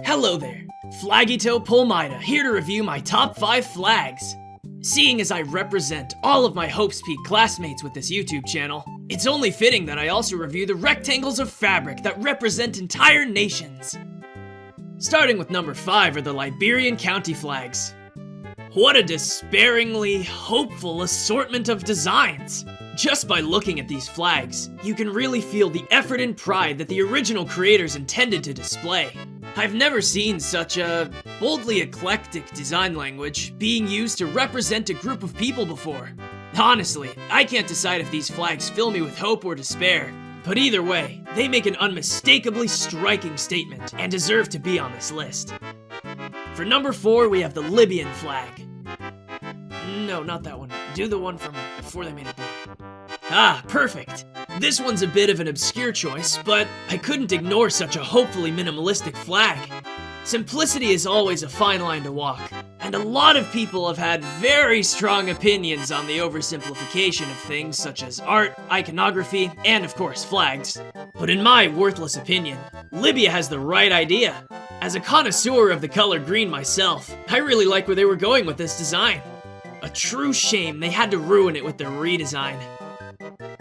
Hello there, Nagito Komaeda here to review my top 5 flags. Seeing as I represent all of my Hope's Peak classmates with this YouTube channel, it's only fitting that I also review the rectangles of fabric that represent entire nations. Starting with number 5 are the Liberian county flags. What a despairingly hopeful assortment of designs! Just by looking at these flags, you can really feel the effort and pride that the original creators intended to display. I've never seen such a boldly eclectic design language being used to represent a group of people before. Honestly, I can't decide if these flags fill me with hope or despair, but either way, they make an unmistakably striking statement and deserve to be on this list. For number 4, we have the Liberian flag. No, not that one. Do the one from before they made it blue. Ah, perfect! This one's a bit of an obscure choice, but I couldn't ignore such a hopefully minimalistic flag. Simplicity is always a fine line to walk, and a lot of people have had very strong opinions on the oversimplification of things such as art, iconography, and of course flags. But in my worthless opinion, Libya has the right idea. As a connoisseur of the color green myself, I really like where they were going with this design. A true shame they had to ruin it with their redesign.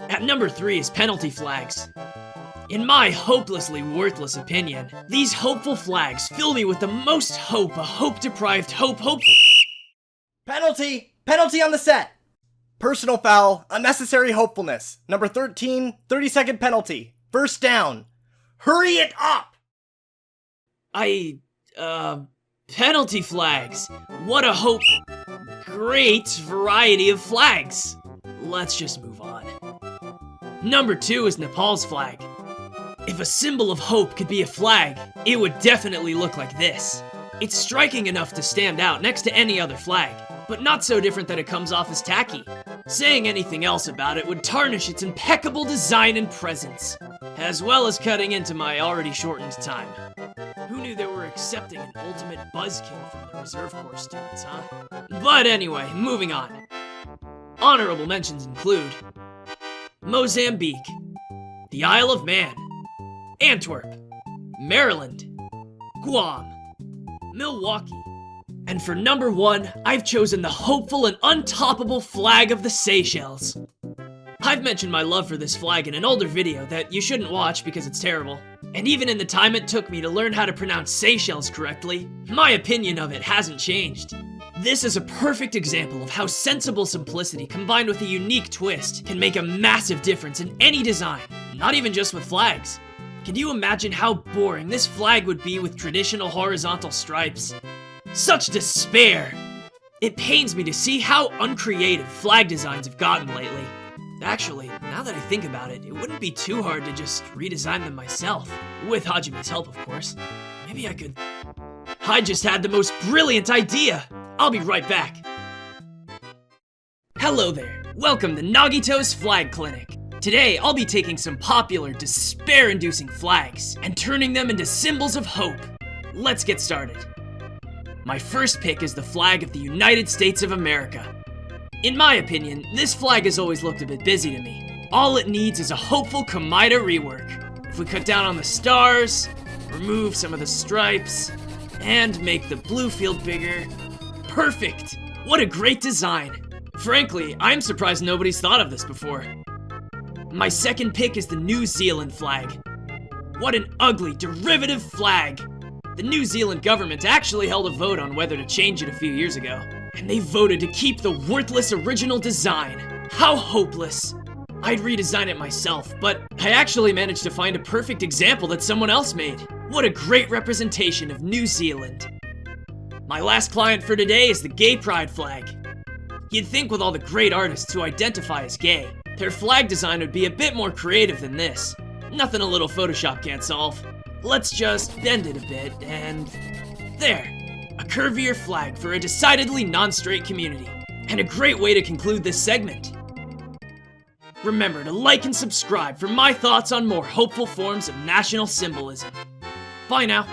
At number 3 is penalty flags. In my hopelessly worthless opinion, these hopeful flags fill me with the most hope a hope-deprived hope. Penalty! Penalty on the set! Personal foul, unnecessary hopefulness. Number 13, 30-second penalty. First down. Hurry it up! Penalty flags. What a hope. Great variety of flags. Let's just move on. Number 2 is Nepal's flag. If a symbol of hope could be a flag, it would definitely look like this. It's striking enough to stand out next to any other flag, but not so different that it comes off as tacky. Saying anything else about it would tarnish its impeccable design and presence, as well as cutting into my already shortened time. Who knew they were accepting an ultimate buzzkill from the Reserve Corps students, huh? But anyway, moving on. Honorable mentions include Mozambique, the Isle of Man, Antwerp, Maryland, Guam, Milwaukee, and for number 1, I've chosen the hopeful and untoppable flag of the Seychelles. I've mentioned my love for this flag in an older video that you shouldn't watch because it's terrible, and even in the time it took me to learn how to pronounce Seychelles correctly, my opinion of it hasn't changed. This is a perfect example of how sensible simplicity combined with a unique twist can make a massive difference in any design, not even just with flags. Can you imagine how boring this flag would be with traditional horizontal stripes? Such despair! It pains me to see how uncreative flag designs have gotten lately. Actually, now that I think about it, it wouldn't be too hard to just redesign them myself. With Hajime's help, of course. Maybe I could... I just had the most brilliant idea! I'll be right back. Hello there. Welcome to Nagito's Flag Clinic. Today, I'll be taking some popular, despair-inducing flags and turning them into symbols of hope. Let's get started. My first pick is the flag of the United States of America. In my opinion, this flag has always looked a bit busy to me. All it needs is a hopeful Komaeda rework. If we cut down on the stars, remove some of the stripes, and make the blue field bigger, perfect! What a great design! Frankly, I'm surprised nobody's thought of this before. My second pick is the New Zealand flag. What an ugly, derivative flag! The New Zealand government actually held a vote on whether to change it a few years ago, and they voted to keep the worthless original design. How hopeless! I'd redesign it myself, but I actually managed to find a perfect example that someone else made. What a great representation of New Zealand. My last client for today is the Gay Pride flag. You'd think with all the great artists who identify as gay, their flag design would be a bit more creative than this. Nothing a little Photoshop can't solve. Let's just bend it a bit, and there. A curvier flag for a decidedly non-straight community. And a great way to conclude this segment. Remember to like and subscribe for my thoughts on more hopeful forms of national symbolism. Bye now.